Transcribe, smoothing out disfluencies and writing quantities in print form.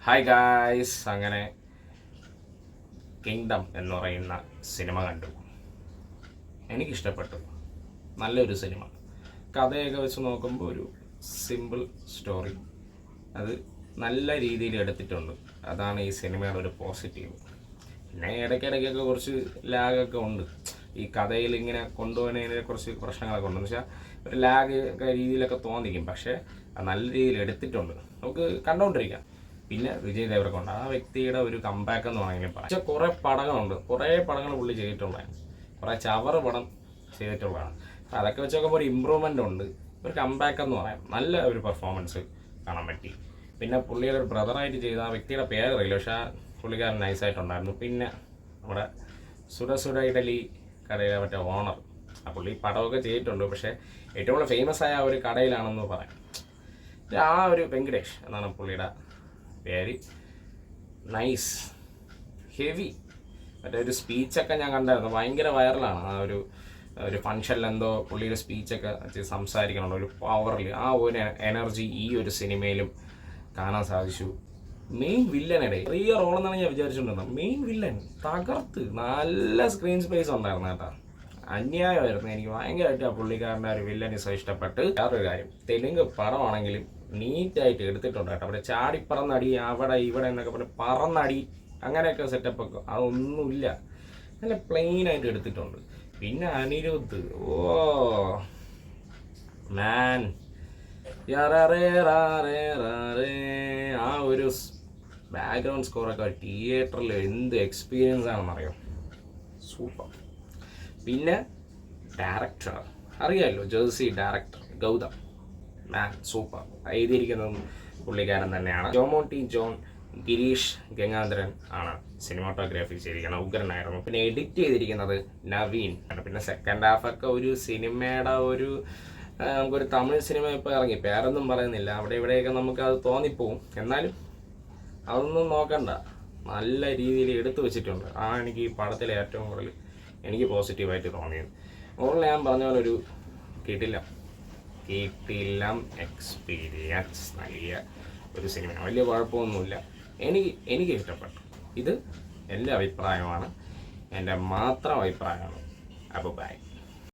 Hi guys, അങ്ങനെ kingdom എന്ന് പറയുന്ന സിനിമ കണ്ടു. എനിക്കിഷ്ടപ്പെട്ടു. നല്ലൊരു സിനിമ. കഥയൊക്കെ വെച്ച് നോക്കുമ്പോൾ ഒരു സിമ്പിൾ സ്റ്റോറി, അത് നല്ല രീതിയിൽ എടുത്തിട്ടുണ്ട്. അതാണ് ഈ സിനിമയുടെ ഒരു പോസിറ്റീവ്. പിന്നെ ഇടയ്ക്കിടയ്ക്കൊക്കെ കുറച്ച് ലാഗൊക്കെ ഉണ്ട്. ഈ കഥയിൽ ഇങ്ങനെ കൊണ്ടുപോകുന്നതിന് കുറച്ച് പ്രശ്നങ്ങളൊക്കെ ഉണ്ട്. എന്ന് വെച്ചാൽ ഒരു ലാഗ് ഒക്കെ രീതിയിലൊക്കെ തോന്നിക്കും, പക്ഷേ അത് നല്ല രീതിയിൽ എടുത്തിട്ടുണ്ട്. നമുക്ക് കണ്ടുകൊണ്ടിരിക്കാം. പിന്നെ വിജയ് ദേവരകൊണ്ട ആ വ്യക്തിയുടെ ഒരു കമ്പാക്ക് എന്ന് വേണമെങ്കിൽ പറയാം. പക്ഷേ കുറേ പടങ്ങൾ പുള്ളി ചെയ്തിട്ടുള്ളതാണ്. കുറേ ചവറ് പടം ചെയ്തിട്ടുള്ളതാണ്. അപ്പോൾ അതൊക്കെ വെച്ച് നോക്കുമ്പോൾ ഒരു ഇമ്പ്രൂവ്മെൻ്റ് ഉണ്ട്. ഒരു കമ്പാക്ക് എന്ന് പറയാം. നല്ല ഒരു പെർഫോമൻസ് കാണാൻ പറ്റി. പിന്നെ പുള്ളിയുടെ ഒരു ബ്രദറായിട്ട് ചെയ്ത ആ വ്യക്തിയുടെ പേരറിയില്ല, പക്ഷേ ആ പുള്ളിക്കാരൻ നൈസായിട്ടുണ്ടായിരുന്നു. പിന്നെ നമ്മുടെ സുര ഇഡലി കടയിലെ മറ്റേ ഓണർ, ആ പുള്ളി പടമൊക്കെ ചെയ്തിട്ടുണ്ട്. പക്ഷേ ഏറ്റവും കൂടുതൽ ഫേമസ് ആയ ഒരു കടയിലാണെന്ന് പറയാം. ആ ഒരു വെങ്കടേഷ് എന്നാണ് പുള്ളിയുടെ പേര്. Nice, heavy. മറ്റേ ഒരു സ്പീച്ചൊക്കെ ഞാൻ കണ്ടായിരുന്നു, ഭയങ്കര വൈറലാണ്. ആ ഒരു ഫംഗ്ഷനിൽ എന്തോ പുള്ളിയുടെ സ്പീച്ചൊക്കെ സംസാരിക്കണുണ്ട് ഒരു പവറിൽ. ആ ഒരു എനർജി ഈ ഒരു സിനിമയിലും കാണാൻ സാധിച്ചു. മെയിൻ വില്ലനിടെ ചെറിയ റോളെന്നാണ് ഞാൻ വിചാരിച്ചിട്ടുണ്ടായിരുന്നത്. മെയിൻ വില്ലൻ തകർത്ത്, നല്ല സ്ക്രീൻ സ്പേസ് ഉണ്ടായിരുന്നു കേട്ടോ. അന്യായമായിരുന്നു. എനിക്ക് ഭയങ്കരമായിട്ട് ആ പുള്ളിക്കാരൻ്റെ ഒരു വില്ലനിസം ഇഷ്ടപ്പെട്ട്. വേറൊരു കാര്യം, തെലുങ്ക് പടമാണെങ്കിലും നീറ്റായിട്ട് എടുത്തിട്ടുണ്ട് കേട്ടോ. അവിടെ ചാടിപ്പറന്നടി, അവിടെ ഇവിടെ എന്നൊക്കെ പറഞ്ഞ് പറന്നടി, അങ്ങനെയൊക്കെ സെറ്റപ്പൊക്കെ അതൊന്നുമില്ല. നല്ല പ്ലെയിനായിട്ട് എടുത്തിട്ടുണ്ട്. പിന്നെ അനിരുദ്ധ്, ഓ മാൻ, ആ ഒരു ബാക്ക്ഗ്രൗണ്ട് സ്കോറൊക്കെ തിയേറ്ററിൽ എന്ത് എക്സ്പീരിയൻസ് ആണെന്നറിയാം. സൂപ്പർ. പിന്നെ ഡയറക്ടർ അറിയാമല്ലോ, Jersey director Gautham, man super. എഴുതിയിരിക്കുന്നതും പുള്ളിക്കാരൻ തന്നെയാണ്. ജോമോട്ടി ജോൺ ഗിരീഷ് ഗംഗാധരൻ ആണ് സിനിമാറ്റോഗ്രാഫി ചെയ്തിരിക്കുന്നത്. ഉഗ്രനായിരുന്നു. പിന്നെ എഡിറ്റ് ചെയ്തിരിക്കുന്നത് നവീൻ. പിന്നെ സെക്കൻഡ് ഹാഫൊക്കെ ഒരു സിനിമയുടെ നമുക്കൊരു തമിഴ് സിനിമ ഇപ്പോൾ ഇറങ്ങി, പേരൊന്നും പറയുന്നില്ല, അവിടെ ഇവിടെയൊക്കെ നമുക്കത് തോന്നിപ്പോവും. എന്നാലും അതൊന്നും നോക്കണ്ട, നല്ല രീതിയിൽ എടുത്തു വെച്ചിട്ടുണ്ട്. എനിക്ക് ഈ പടത്തിൽ ഏറ്റവും കൂടുതൽ എനിക്ക് പോസിറ്റീവായിട്ട് തോന്നിയത്. ഓവറോൾ ഞാൻ പറഞ്ഞ പോലെ ഒരു കിടിലം എക്സ്പീരിയൻസ് നൽകിയ ഒരു സിനിമ. വലിയ കുഴപ്പമൊന്നുമില്ല. എനിക്ക് ഇഷ്ടപ്പെട്ടു. ഇത് എൻ്റെ അഭിപ്രായമാണ്, എൻ്റെ മാത്രം അഭിപ്രായമാണ്. അപ്പോൾ ബൈ.